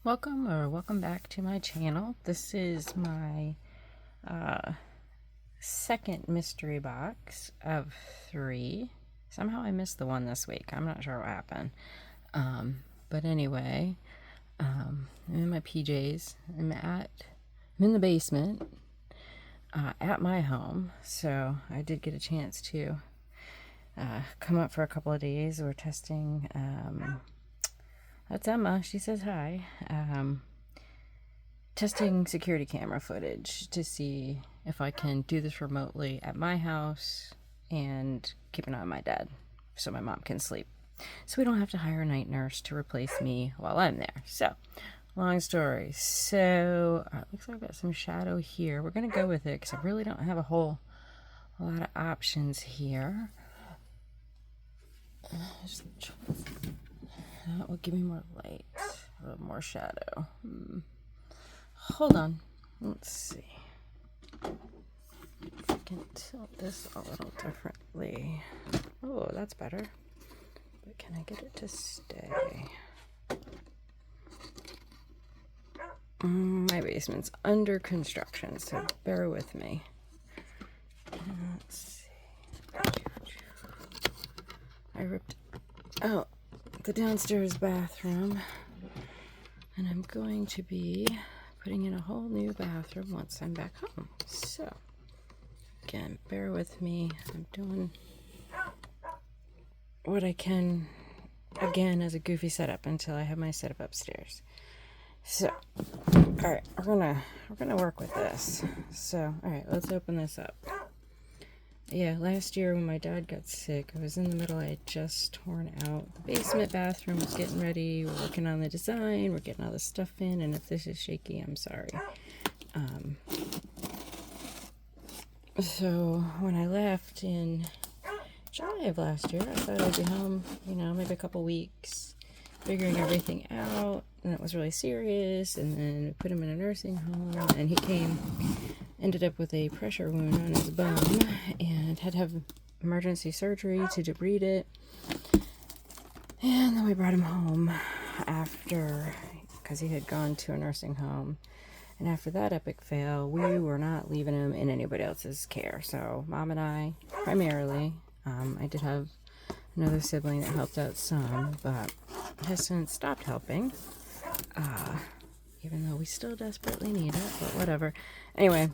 Welcome back to my channel. This is my second mystery box of 3. Somehow I missed the one this week. I'm not sure what happened. But anyway, I'm in my PJs. I'm in the basement at my home. So I did get a chance to come up for a couple of days. We're testing that's Emma. She says hi. Testing security camera footage to see if I can do this remotely at my house and keep an eye on my dad so my mom can sleep. So we don't have to hire a night nurse to replace me while I'm there. So, long story. So, looks like I've got some shadow here. We're going to go with it because I really don't have a lot of options here. That will give me more light, a little more shadow. Hold on. Let's see. If I can tilt this a little differently. Oh, that's better. But can I get it to stay? My basement's under construction, so bear with me. Let's see. I ripped out the downstairs bathroom, and I'm going to be putting in a whole new bathroom once I'm back home. So, again, bear with me. I'm doing what I can, again, as a goofy setup until I have my setup upstairs. So, all right, we're gonna work with this. So, all right, let's open this up. Yeah, last year when my dad got sick, I was in the middle. I had just torn out the basement bathroom, was getting ready. We're working on the design. We're getting all the stuff in. And if this is shaky, I'm sorry. So when I left in July of last year, I thought I'd be home, maybe a couple weeks, figuring everything out. And it was really serious. And then we put him in a nursing home. And he ended up with a pressure wound on his bum and had to have emergency surgery to debride it. And then we brought him home after, because he had gone to a nursing home. And after that epic fail, we were not leaving him in anybody else's care. So Mom and I, primarily, I did have another sibling that helped out some, but has since stopped helping. Even though we still desperately need it, but whatever. Anyway,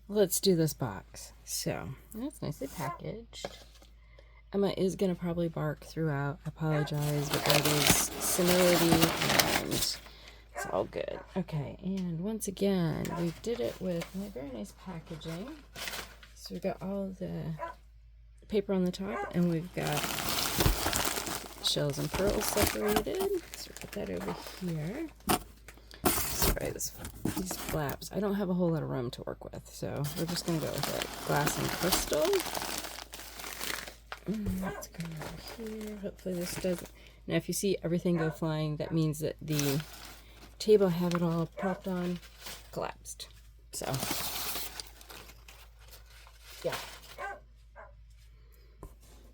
let's do this box. So, it's nicely packaged. Emma is going to probably bark throughout. I apologize, but that is senility and it's all good. Okay, and once again, we did it with very nice packaging. So we've got all the paper on the top, and we've got shells and pearls separated. So we'll put that over here. Sorry, these flaps. I don't have a whole lot of room to work with, so we're just going to go with it. Glass and crystal. Let's go over here. Hopefully this doesn't... Now, if you see everything go flying, that means that the table I have it all propped on collapsed. So, yeah.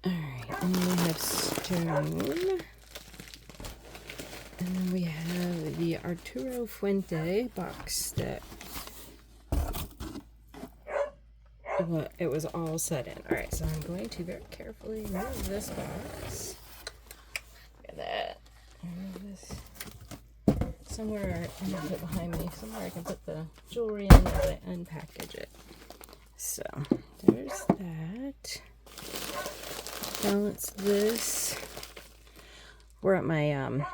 Alright, and then we have stone. And then we have the Arturo Fuente box that it was all set in. Alright, so I'm going to very carefully remove this box. Look at that. Remove this somewhere, I have it behind me, somewhere I can put the jewelry in as I unpackage it. So, there's that. Balance this. We're at my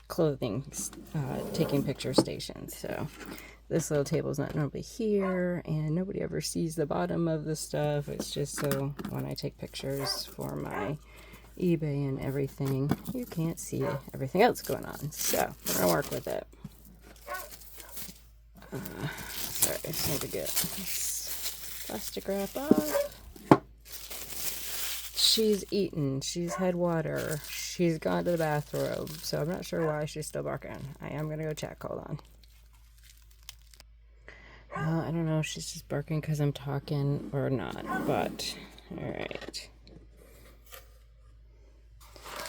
clothing taking picture station, so this little table is not normally here, and nobody ever sees the bottom of the stuff. It's just so when I take pictures for my eBay and everything, you can't see everything else going on. So we're gonna work with it. Sorry, I just need to get this plastic wrap off. She's eaten. She's had water. She's gone to the bathroom, so I'm not sure why she's still barking. I am going to go check. Hold on. Well, I don't know if she's just barking because I'm talking or not, but alright.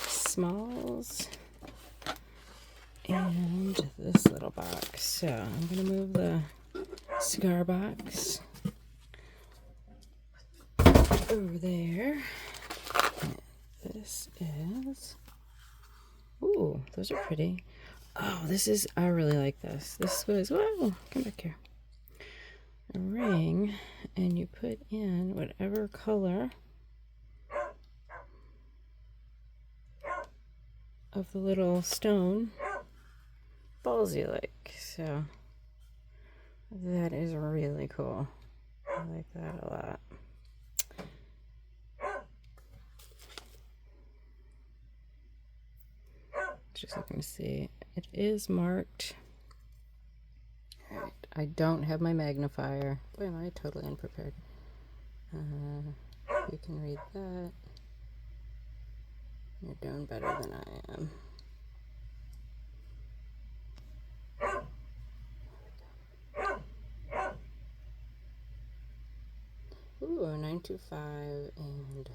Smalls. And little box. So I'm going to move the cigar box over there. And this is, ooh, those are pretty. Oh, this is, I really like this. This was, whoa, come back here. A ring, and you put in whatever color of the little stone balls you like. So that is really cool. I like that a lot. Just looking to see. It is marked. All right. I don't have my magnifier. Boy, am I totally unprepared. You can read that. You're doing better than I am. Ooh, a 925 and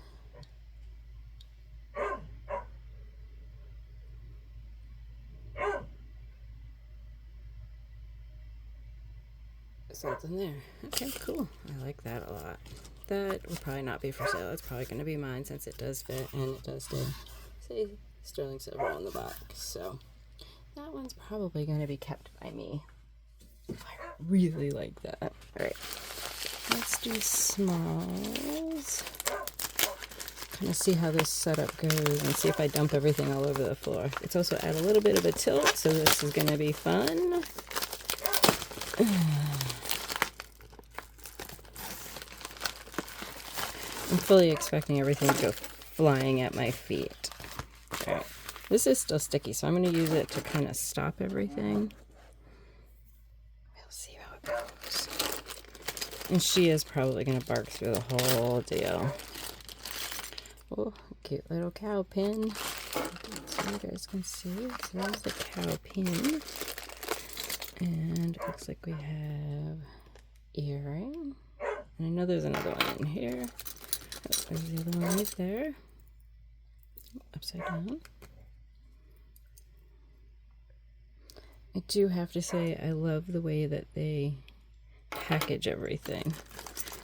something there. Okay, cool. I like that a lot. That will probably not be for sale. It's probably going to be mine since it does fit and it does say sterling silver on the box. So that one's probably going to be kept by me. I really like that. All right, let's do smalls. Kind of see how this setup goes and see if I dump everything all over the floor. It's also add a little bit of a tilt, so this is going to be fun. I'm fully expecting everything to go flying at my feet. All right. This is still sticky, so I'm going to use it to kind of stop everything. We'll see how it goes. And she is probably going to bark through the whole deal. Oh, cute little cow pin. So you guys can see. So there's the cow pin. And it looks like we have earring. And I know there's another one in here. Oh, there's the other one right there. Upside down. I do have to say I love the way that they package everything.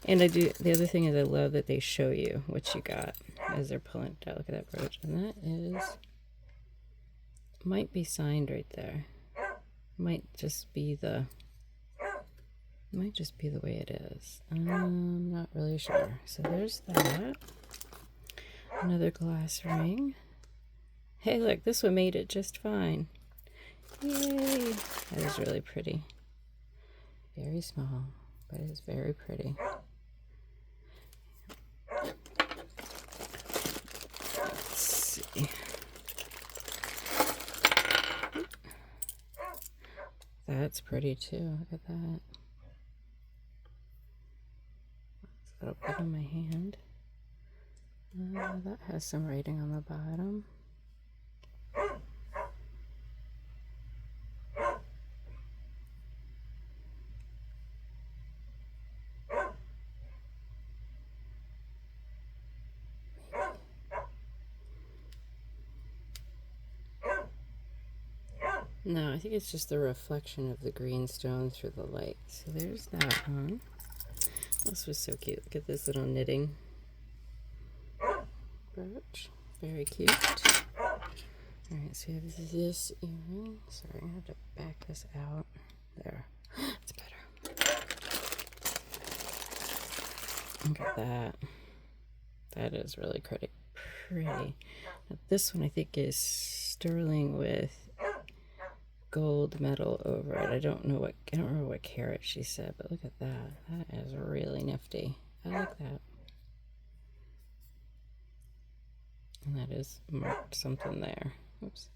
And I do, the other thing is I love that they show you what you got as they're pulling it out. Look at that brooch. And that is, might be signed right there. Might just be the way it is. I'm not really sure. So there's that. Another glass ring. Hey, look, this one made it just fine. Yay! That is really pretty. Very small, but it is very pretty. Let's see. That's pretty too. Look at that. It's a little bit on my hand. That has some writing on the bottom. No, I think it's just the reflection of the green stone through the light. So there's that one. This was so cute. Look at this little knitting brooch. Very cute. Alright, so we have this earring. Sorry, I have to back this out. There. It's better. Look at that. That is really pretty. Now, this one I think is sterling with gold metal over it. I don't remember what carat she said, but look at that. That is really nifty. I like that. And that is marked something there. Oops.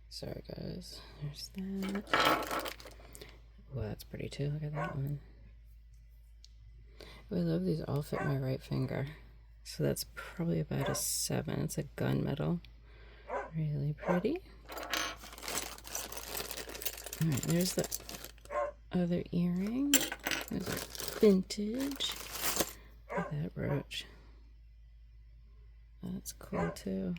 Sorry guys. There's that. Oh, that's pretty too. Look at that one. Oh, I love these all fit my right finger. So that's probably about a 7. It's a gunmetal. Really pretty. Alright, there's the other earring. There's a vintage. Look at that brooch. That's cool too.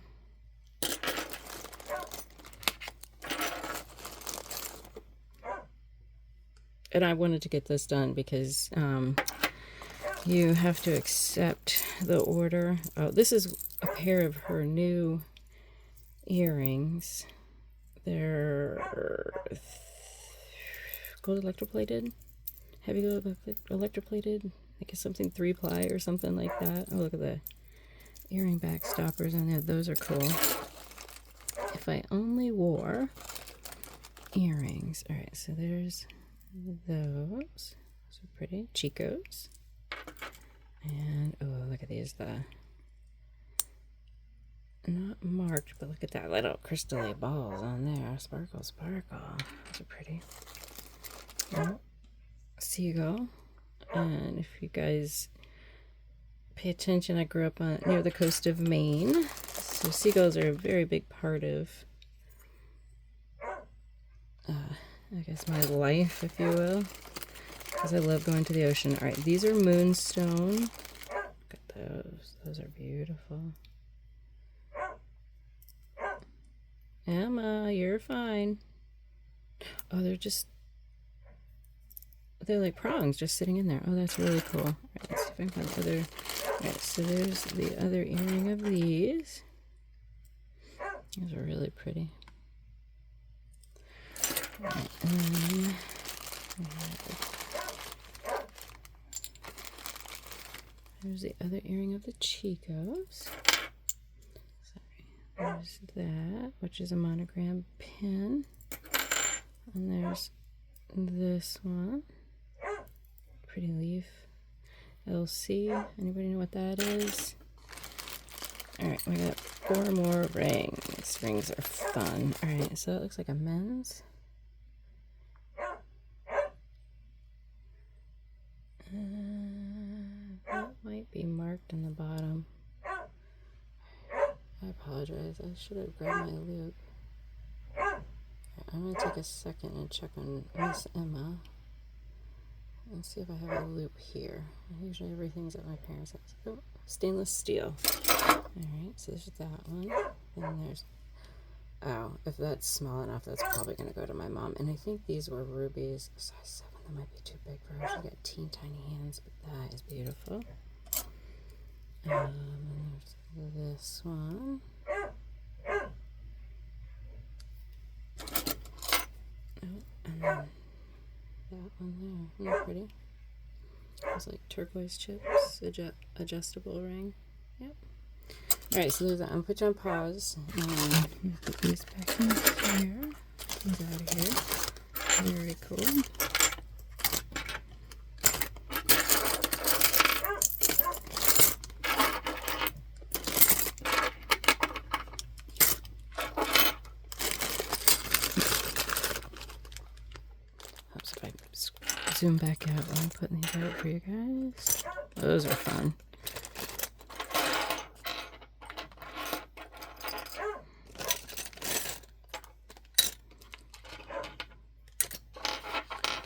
and I wanted to get this done because you have to accept the order. Oh, this is a pair of her new earrings. They're gold electroplated, heavy gold electroplated. I guess something 3-ply or something like that. Oh, look at the earring back stoppers on there. Those are cool. If I only wore earrings. All right, so there's those. Those are pretty. Chico's. And, oh, look at these. Not marked, but look at that little crystally balls on there. Sparkle, sparkle. Those are pretty. Oh, seagull. And if you guys pay attention, I grew up near the coast of Maine. So seagulls are a very big part of, I guess, my life, if you will. Because I love going to the ocean. All right, these are moonstone. Look at those. Those are beautiful. Emma, you're fine. Oh, they're like prongs just sitting in there. Oh, that's really cool. All right, let's see if I can find other. All right, so there's the other earring of these. Those are really pretty. All right, and then there's the other earring of the Chicos. There's that, which is a monogram pin. And there's this one. Pretty leaf. LC. Anybody know what that is? Alright, we got 4 more rings. Rings are fun. Alright, so that looks like a men's. That might be marked in the bottom. I apologize. I should have grabbed my loop. I'm going to take a second and check on Miss Emma and see if I have a loop here. Usually everything's at my parents' house. Oh, stainless steel. Alright, so there's that one. Then there's, oh, if that's small enough, that's probably going to go to my mom. And I think these were rubies. Size 7, that might be too big for her. She got teeny tiny hands, but that is beautiful. And there's this one. Oh, and then that one there. Isn't that pretty? It's like turquoise chips, adjustable ring. Yep. Alright, so there's that. I'm going to put you on pause. And put these back in here. These out of here. Very cool. Zoom back out while I'm putting these out for you guys. Those are fun.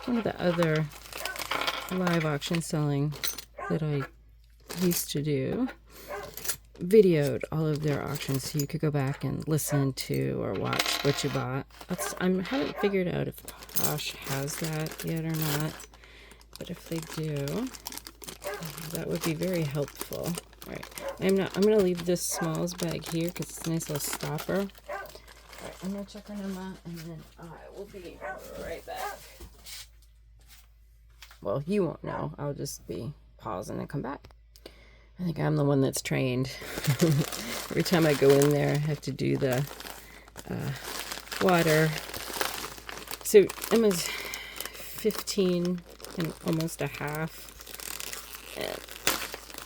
One of the other live auction selling that I used to do videoed all of their auctions, so you could go back and listen to or watch what you bought. I haven't figured out if Posh has that yet or not, but if they do, that would be very helpful. All right, I'm gonna leave this smalls bag here because it's a nice little stopper. All right, I'm gonna check on Emma and then I will be right back. Well, you won't know. I'll just be pausing and come back. I think I'm the one that's trained. Every time I go in there, I have to do the water. So Emma's 15 and almost a half. And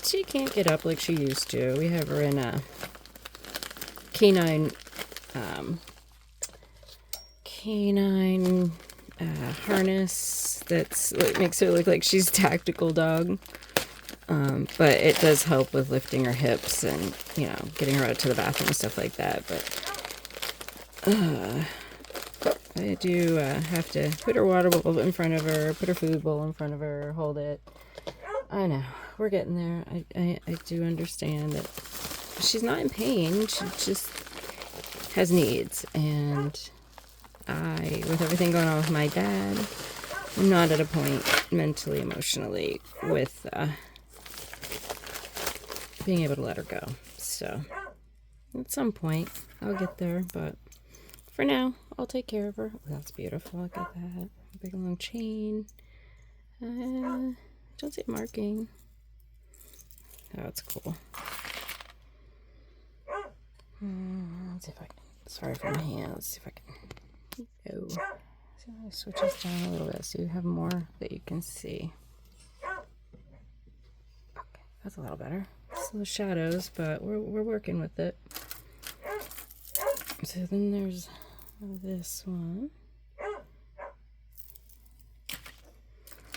she can't get up like she used to. We have her in a canine harness that's makes her look like she's a tactical dog. But it does help with lifting her hips and, you know, getting her out to the bathroom and stuff like that. But I do have to put her water bowl in front of her, put her food bowl in front of her, hold it. I know, we're getting there. I do understand that she's not in pain. She just has needs. And with everything going on with my dad, I'm not at a point mentally, emotionally with being able to let her go. So at some point I'll get there, but for now I'll take care of her. Oh, that's beautiful. Look at that. Big long chain. Don't see marking. Oh, that's cool. Let's see if I can. Sorry for my hands. Let's see if I can. Oh. See if I switch this down a little bit so you have more that you can see. Okay, that's a little better. Still shadows, but we're working with it. So then there's this one.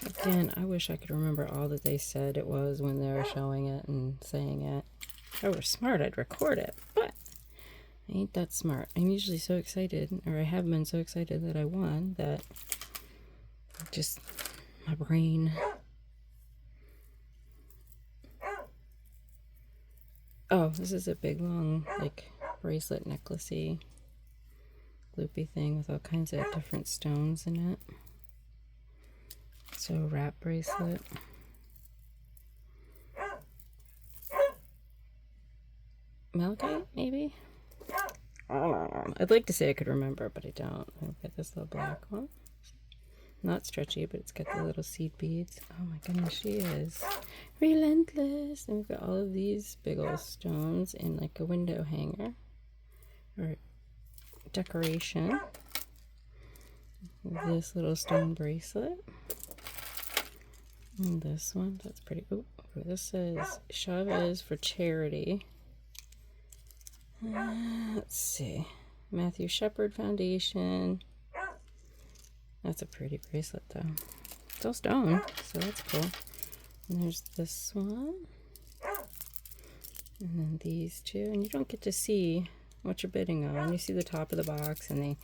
Again, I wish I could remember all that they said it was when they were showing it and saying it. If I were smart, I'd record it, but I ain't that smart. I'm usually so excited, or I have been so excited that I won, that just my brain. Oh, this is a big long, like, bracelet necklacey loopy thing with all kinds of different stones in it. So wrap bracelet. Malachite, maybe? I don't know. I'd like to say I could remember, but I don't. I've got this little black one. Not stretchy, but it's got the little seed beads. Oh my goodness, she is relentless. And we've got all of these big old stones in like a window hanger or decoration. This little stone bracelet. And this one, that's pretty. Oh, this says Chavez for charity. Let's see. Matthew Shepard Foundation. That's a pretty bracelet though. It's all stone, so that's cool. And there's this one. And then these two. And you don't get to see what you're bidding on. You see the top of the box and they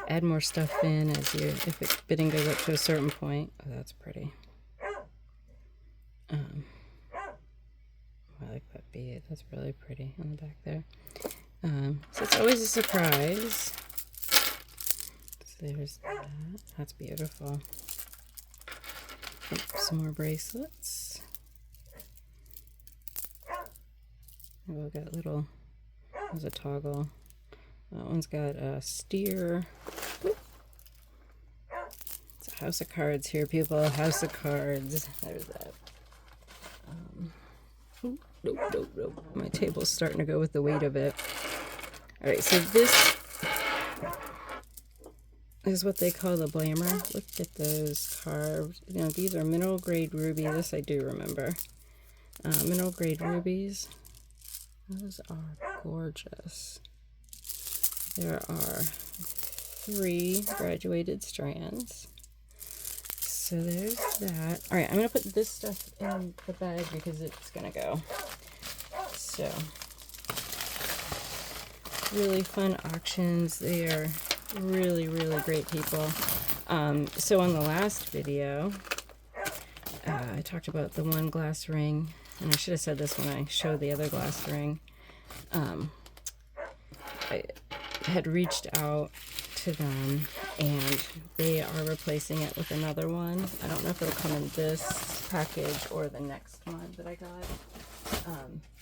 add more stuff in as you, if it, bidding goes up to a certain point. Oh, that's pretty. I like that bead. That's really pretty on the back there. So it's always a surprise. So there's that. That's beautiful. Some more bracelets. We've got little, there's a toggle. That one's got a steer. Oop. It's a house of cards here, people. House of cards. There's that. Nope. My table's starting to go with the weight of it. Alright, so this is what they call the Blammer. Look at those carved. You know, these are mineral grade ruby. This I do remember. Mineral grade rubies. Those are gorgeous. There are 3 graduated strands. So there's that. Alright, I'm going to put this stuff in the bag because it's going to go. So, really fun auctions. They are really, really great people. So on the last video, I talked about the one glass ring. And I should have said this when I showed the other glass ring. I had reached out to them and they are replacing it with another one. I don't know if it'll come in this package or the next one that I got.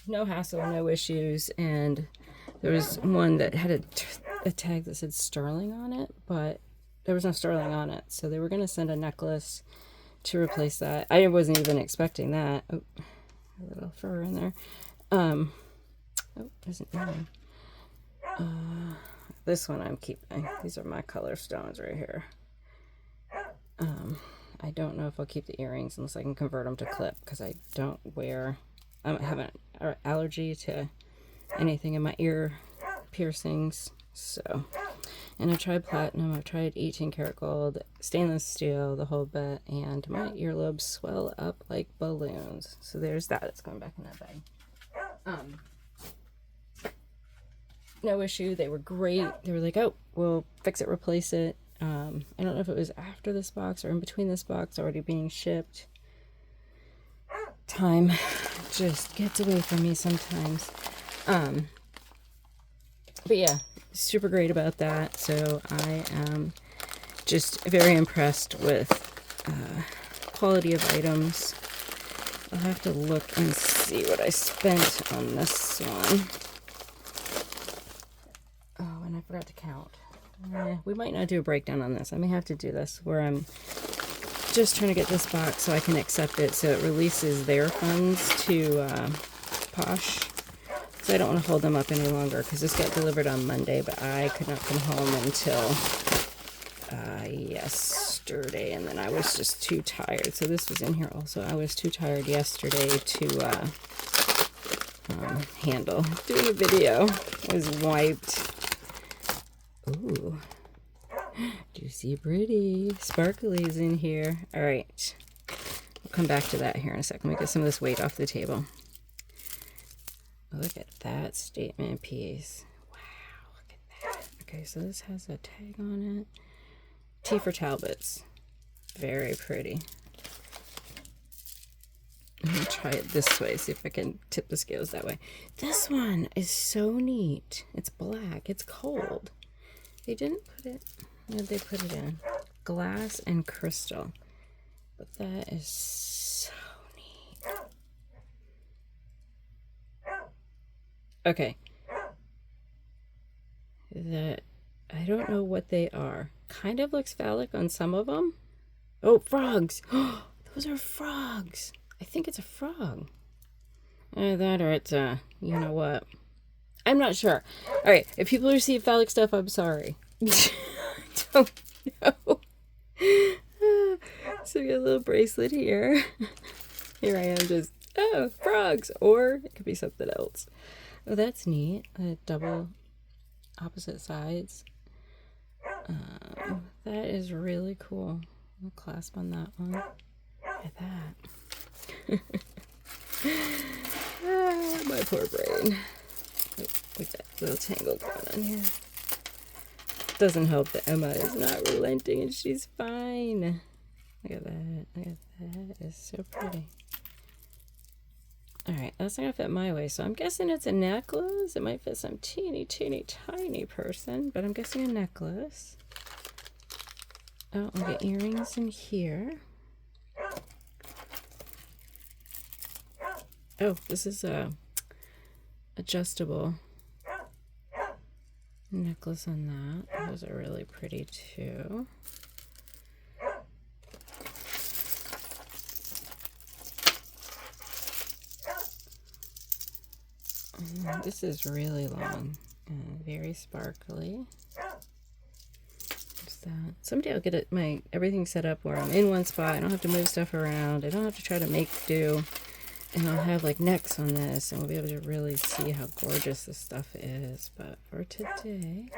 No hassle, no issues, and there was one that had a tag that said sterling on it, but there was no sterling on it, so they were going to send a necklace to replace that. I wasn't even expecting that. Oh, a little fur in there. Oh, there's an earring. This one I'm keeping. These are my color stones right here. I don't know if I'll keep the earrings unless I can convert them to clip, because I don't wear, I have an allergy to anything in my ear piercings. So, and I've tried platinum, I've tried 18 karat gold, stainless steel, the whole bit, and my earlobes swell up like balloons. So there's that. It's going back in that bag. No issue. They were great. They were like, oh, we'll fix it, replace it. I don't know if it was after this box or in between this box already being shipped. Time just gets away from me sometimes. But yeah, super great about that. So I am just very impressed with quality of items. I'll have to look and see what I spent on this one. Oh, and I forgot to count. We might not do a breakdown on this. I may have to do this where I'm just trying to get this box so I can accept it so it releases their funds to Posh. So I don't want to hold them up any longer because this got delivered on Monday, but I could not come home until yesterday, and then I was just too tired. So this was in here also. I was too tired yesterday to handle doing a video. I was wiped. Ooh, juicy, pretty, sparklies in here. All right, we'll come back to that here in a second. Let me get some of this weight off the table. Look at that statement piece. Wow, look at that. Okay, so this has a tag on it. T for Talbots. Very pretty. I'm gonna try it this way, see if I can tip the scales that way. This one is so neat. It's black, it's cold. They didn't put it, what did they put it in? Glass and crystal. But that is so neat. Okay. That, I don't know what they are. Kind of looks phallic on some of them. Oh, frogs. Those are frogs. I think it's a frog. That or it's, you know what? I'm not sure. All right, if people receive phallic stuff, I'm sorry. I don't know. So we got a little bracelet here. Here I am just, oh, frogs. Or it could be something else. Oh, that's neat. Double opposite sides. That is really cool. I'll clasp on that one. Look at that. My poor brain. Oh, with that little tangle going on here. Doesn't help that Emma is not relenting and she's fine. Look at that. Look at that. It's so pretty. Alright, that's not going to fit my way, so I'm guessing it's a necklace. It might fit some teeny, teeny, tiny person, but I'm guessing a necklace. Oh, I'll get earrings in here. Oh, this is a adjustable necklace on that. Those are really pretty too. This is really long and very sparkly. What's that? Someday I'll get it, everything set up where I'm in one spot. I don't have to move stuff around. I don't have to try to make do. And I'll have like necks on this, and we'll be able to really see how gorgeous this stuff is. But for today,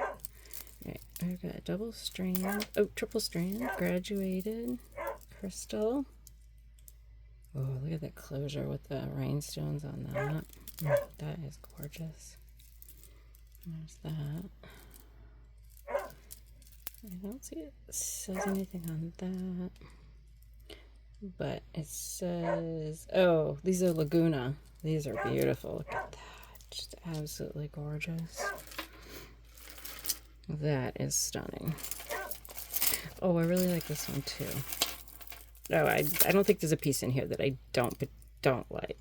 right, I've got a double strand, oh, triple strand, graduated crystal. Oh, look at that closure with the rhinestones on that. That is gorgeous. There's that. I don't see it says anything on that. But it says, oh, these are Laguna. These are beautiful. Look at that. Just absolutely gorgeous. That is stunning. Oh, I really like this one too. No, I don't think there's a piece in here that I don't like.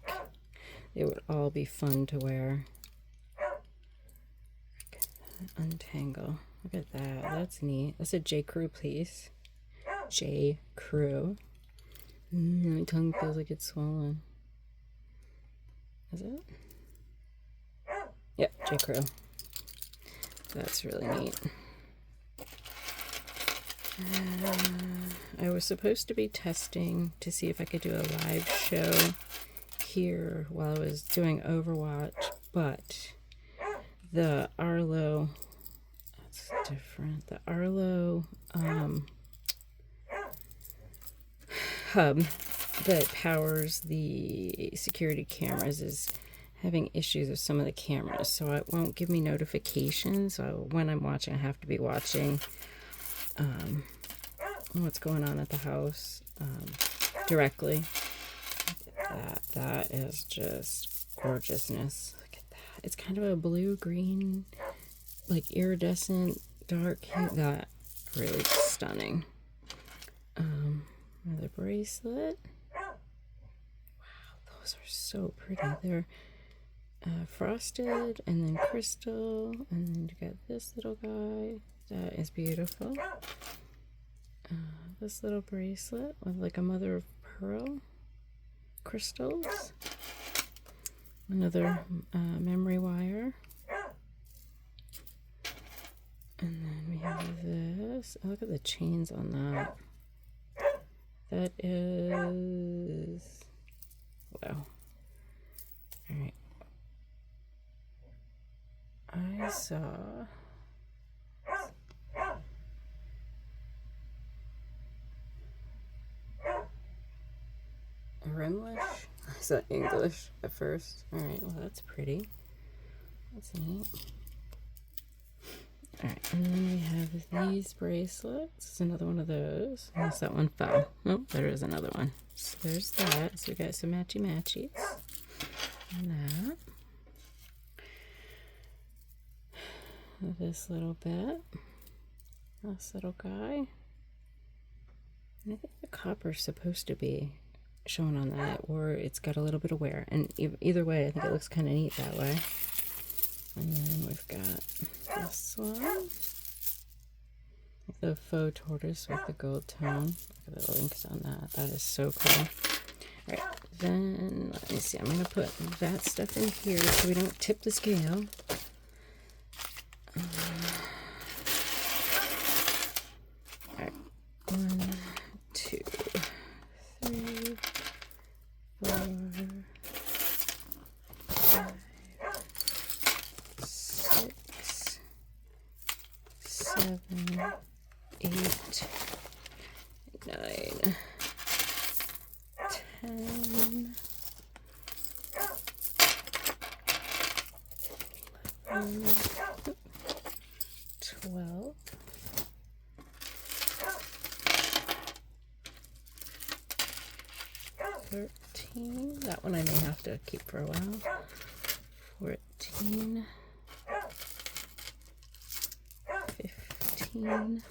It would all be fun to wear. Okay, untangle. Look at that. That's neat. That's a J. Crew piece. J. Crew. My tongue feels like it's swollen. Is it? Yep, J. Crew. That's really neat. I was supposed to be testing to see if I could do a live show here while I was doing Overwatch, but the Arlo, that's different. The Arlo hub that powers the security cameras is having issues with some of the cameras, so it won't give me notifications. So when I'm watching, I have to be watching what's going on at the house directly. Look at that. That is just gorgeousness. Look at that. It's kind of a blue-green, like iridescent dark hue. That really stunning. Another bracelet. Wow, those are so pretty. They're frosted and then crystal, and then you got this little guy. That is beautiful. This little bracelet with like a mother of pearl crystals. Another memory wire. And then we have this. Oh, look at the chains on that. That is... wow. Alright. I saw... Rimlish? I saw English at first. Alright, well that's pretty. That's neat. Alright, and then we have these bracelets. It's another one of those. Unless that one fell. Oh, there is another one. So there's that. So we got some matchy-matchies. And that. This little bit. This little guy. And I think the copper's supposed to be shown on that, or it's got a little bit of wear. And either way, I think it looks kind of neat that way. And then we've got this one. The faux tortoise with the gold tone. Look at the links on that. That is so cool. Alright, then let me see. I'm going to put that stuff in here so we don't tip the scale. Alright, 1, 2, 3, 4, 5, 6, 7, 8, 9, 10, 11, 12, 13. That one I may have to keep for a while. 14, 15,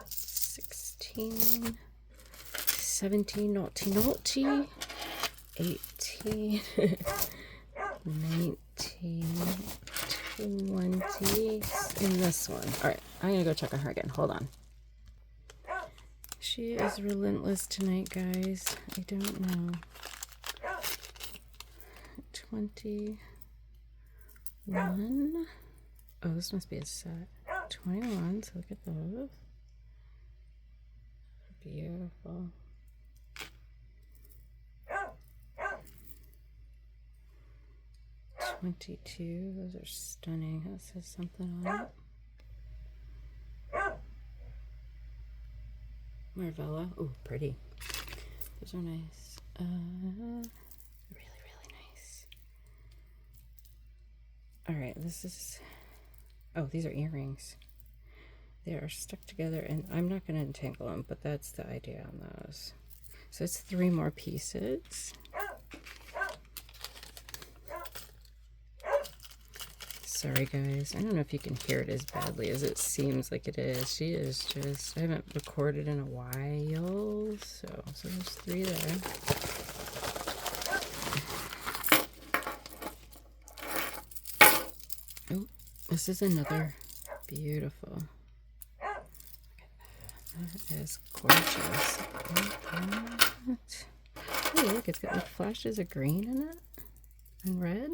16, 17, naughty, naughty, 18, 19, 20, and this one. Alright, I'm gonna go check on her again. Hold on. She is relentless tonight, guys. I don't know. 21. Oh, this must be a set. 21, so look at those. Beautiful. 22, those are stunning. That says something on it. Marvella, oh, pretty. Those are nice. Really, really nice. Alright, this is... oh, these are earrings. They are stuck together, and I'm not going to entangle them, but that's the idea on those. So it's 3 more pieces. Sorry guys, I don't know if you can hear it as badly as it seems like it is. She is just, I haven't recorded in a while, so there's 3 there. Oh, this is another beautiful. Look at that. That is gorgeous. Oh, look, it's got like flashes of green in it and red.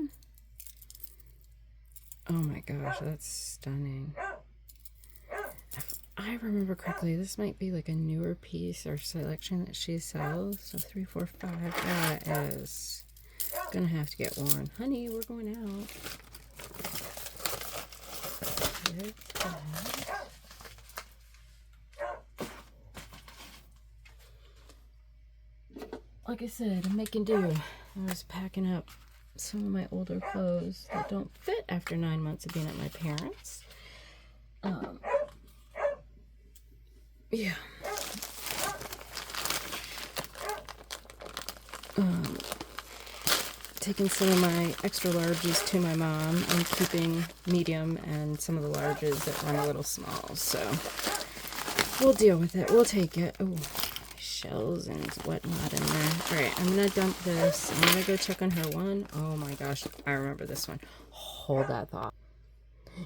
Oh my gosh, that's stunning. If I remember correctly, this might be like a newer piece or selection that she sells. So 3, 4, 5. That is gonna have to get worn. Honey, we're going out. There's that. Like I said, I'm making do. I was packing up some of my older clothes that don't fit after 9 months of being at my parents'. Yeah. Taking some of my extra larges to my mom and keeping medium and some of the larges that run a little small. So We'll deal with it. We'll take it. Oh, shells and whatnot in there. All right, I'm going to dump this. I'm going to go check on her one. Oh my gosh, I remember this one. Hold that thought.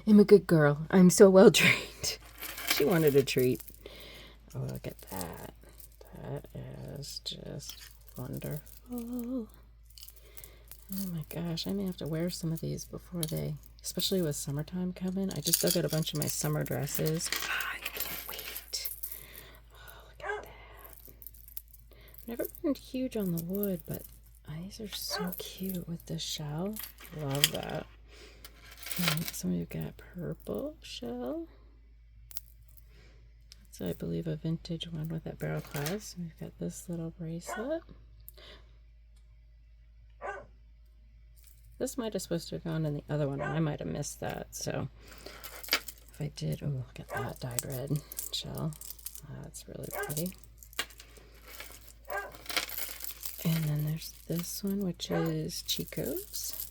I'm a good girl. I'm so well trained. She wanted a treat. Oh, look at that. That is just wonderful. Oh my gosh, I may have to wear some of these before they, especially with summertime coming. I just dug out a bunch of my summer dresses. I can't wait. Oh, look at that. Never been huge on the wood, but these are so cute with this shell. Love that. So we've got purple shell. That's, I believe, a vintage one with that barrel clasp. We've got this little bracelet. This might have supposed to have gone in the other one, and I might have missed that. So if I did, oh, look at that dyed red shell. That's really pretty. And then there's this one, which is Chico's.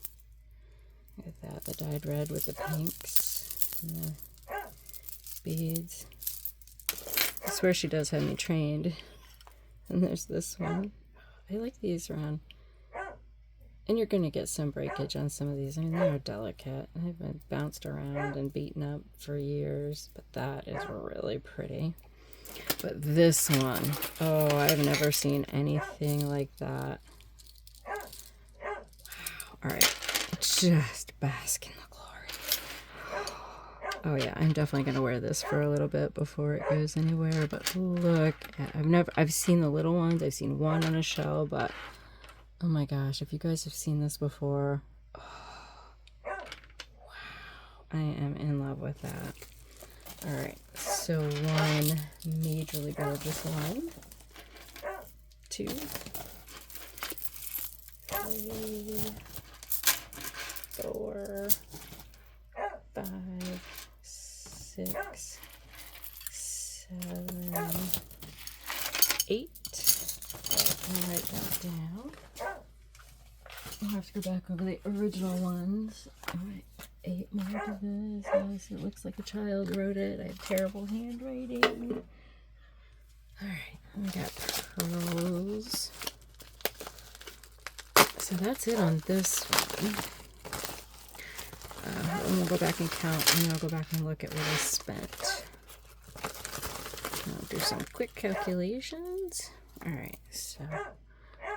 Look at that, the dyed red with the pinks and the beads. I swear she does have me trained. And there's this one. I like these around. And you're going to get some breakage on some of these. I mean, they're delicate. They've been bounced around and beaten up for years. But that is really pretty. But this one, oh, I've never seen anything like that. Wow. All right. Just bask in the glory. Oh yeah, I'm definitely going to wear this for a little bit before it goes anywhere. But look at, I've seen the little ones. I've seen one on a shell, but oh my gosh, if you guys have seen this before, oh, wow, I am in love with that. All right, so one majorly gorgeous one, 2, 3, 4, 5, 6, 7, 8. I'll write that down. I'll have to go back over the original ones. All right, 8 more to this. Yes, it looks like a child wrote it. I have terrible handwriting. All right, we got pearls. So that's it on this one. And we'll go back and count, and then I'll go back and look at what I spent. I'll do some quick calculations. All right, so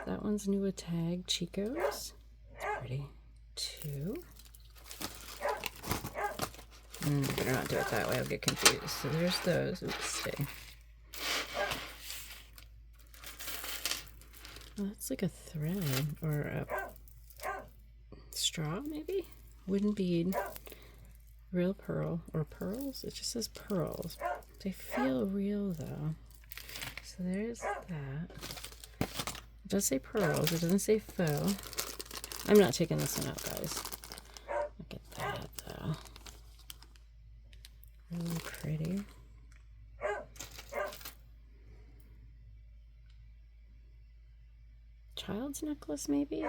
that one's new with tag, Chico's. It's pretty. 2. Better not do it that way, I'll get confused. So there's those. Oops, stay. Oh, that's like a thread or a straw, maybe? Wooden bead. Real pearl or pearls? It just says pearls. They feel real though. So there's that. It does say pearls. It doesn't say faux. I'm not taking this one out, guys. Look at that though. Really pretty. Child's necklace, maybe?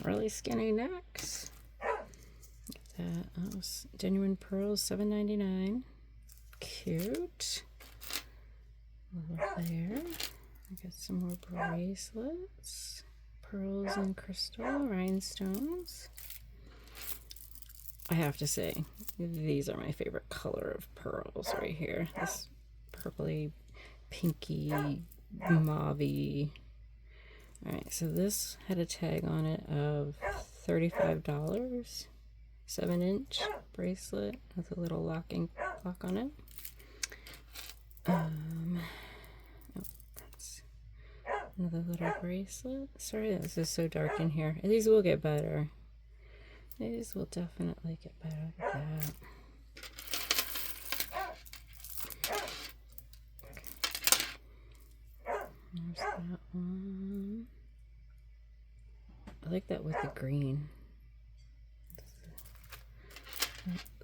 Really skinny necks. Look at that. Oh, genuine pearls, $7.99. Cute. Over there. I got some more bracelets. Pearls and crystal rhinestones. I have to say, these are my favorite color of pearls right here. This purpley, pinky, mauve-y. Alright, so this had a tag on it of $35. 7-inch bracelet with a little locking clock on it. Oh, that's another little bracelet. Sorry, this is so dark in here. These will get better. These will definitely get better. Look at that. There's that one. I like that with the green.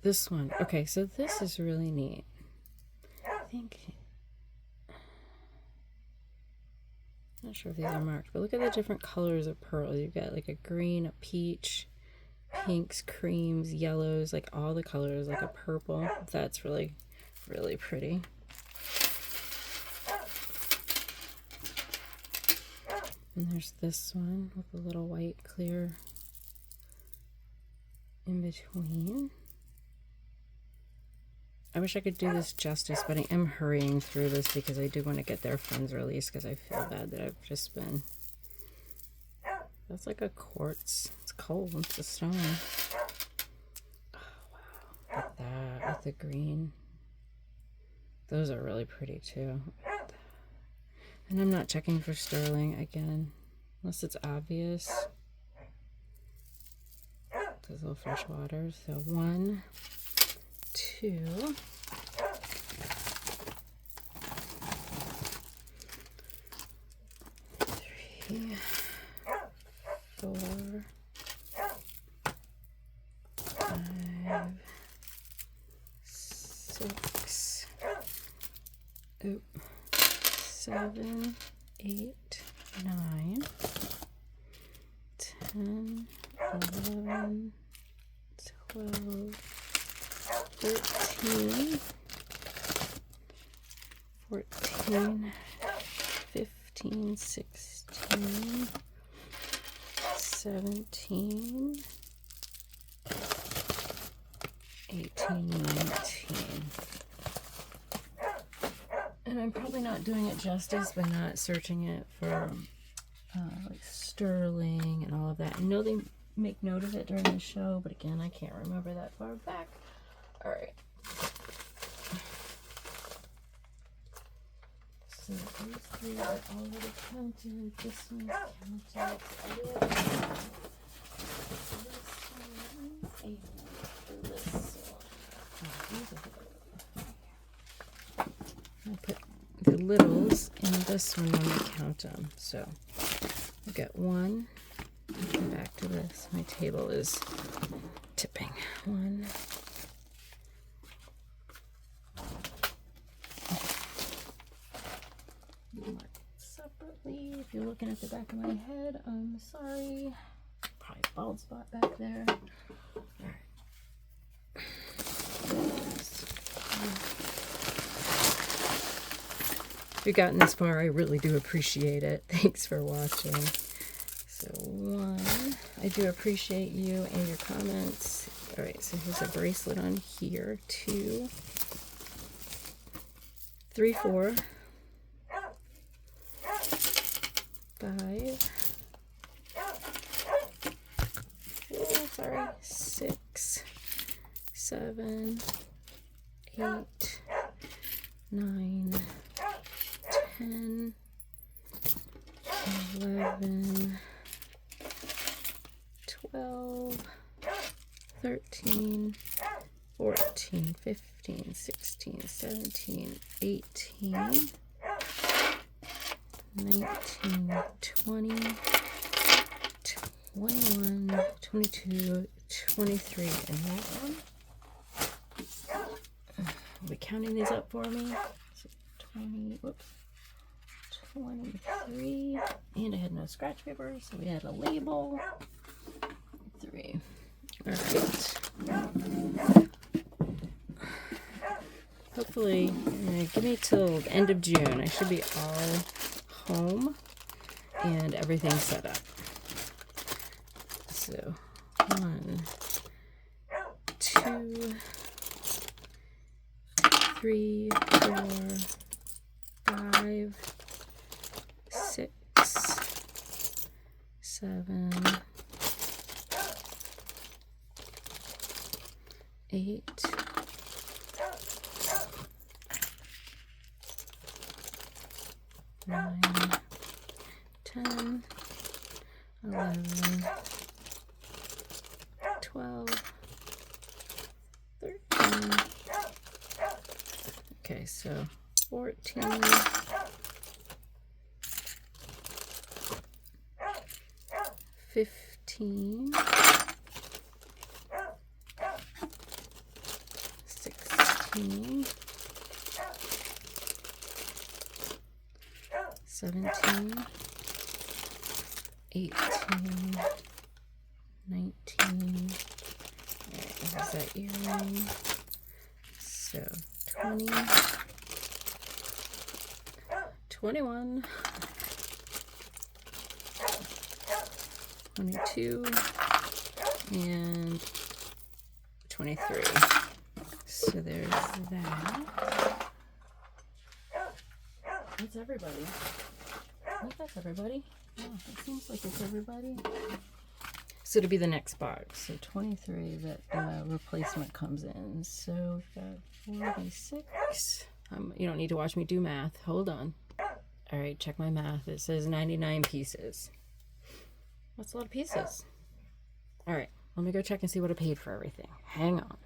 This one. Okay, so this is really neat. I think... not sure if these are marked, but look at the different colors of pearl. You've got like a green, a peach, pinks, creams, yellows, like all the colors, like a purple. That's really, really pretty. And there's this one with a little white clear in between. I wish I could do this justice, but I am hurrying through this because I do want to get their funds released because I feel bad that I've just been... That's like a quartz. It's cold. It's a stone. Oh, wow. Look at that with the green. Those are really pretty too. And I'm not checking for sterling again, unless it's obvious. There's a little fresh water. So 1, 2, 3, 4, 5, 6, 7, 8, 9, 10, 11, 12, 13, 14, 15, 16, 17, 18, 19. And I'm probably not doing it justice by not searching it for like sterling and all of that. I know they make note of it during the show, but again, I can't remember that far back. All right. So these 3 are already counted. This one's counted. And this one. I'll put the littles in this one when we count them. So we'll get 1. Come back to this. My table is tipping. 1. Mark it separately. If you're looking at the back of my head, I'm sorry. Probably a bald spot back there. All right. If you've gotten this far, I really do appreciate it. Thanks for watching. So 1, I do appreciate you and your comments. All right, so here's a bracelet on here. 2, 3, 4, 5, 6, 7, 8, 9, 10, 11, 12, 13, 14, 15, 16, 17, 18, 19, 20, 21, 22, 23, and that one. Are we counting these up for me? So 20, whoops, 23, and I had no scratch paper, so we had a label. 3. All right. Hopefully, give me till the end of June. I should be all home and everything set up. So 1, 2, 3, 4, 5, 6, 7, 8, 9, 10, 11, 12, 13. Okay, so 14, 15, 16, 17, 18, 19, there's that earring, so 20, 21, 22, and 23. So there's that. That's everybody. I think that's everybody. Yeah, it seems like it's everybody. So it'll be the next box. So 23 that the replacement comes in. So we've got 46. You don't need to watch me do math. Hold on. All right, check my math. It says 99 pieces. That's a lot of pieces. All right, let me go check and see what I paid for everything. Hang on.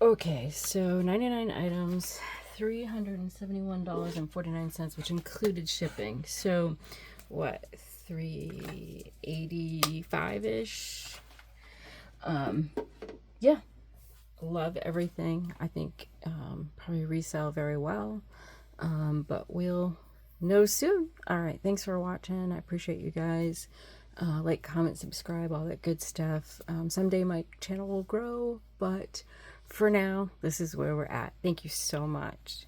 Okay, so 99 items, $371.49, which included shipping. So what, 385-ish? Yeah, love everything. I think probably resell very well, but we'll know soon. All right, thanks for watching. I appreciate you guys. Like, comment, subscribe, all that good stuff. Someday my channel will grow, but for now, this is where we're at. Thank you so much.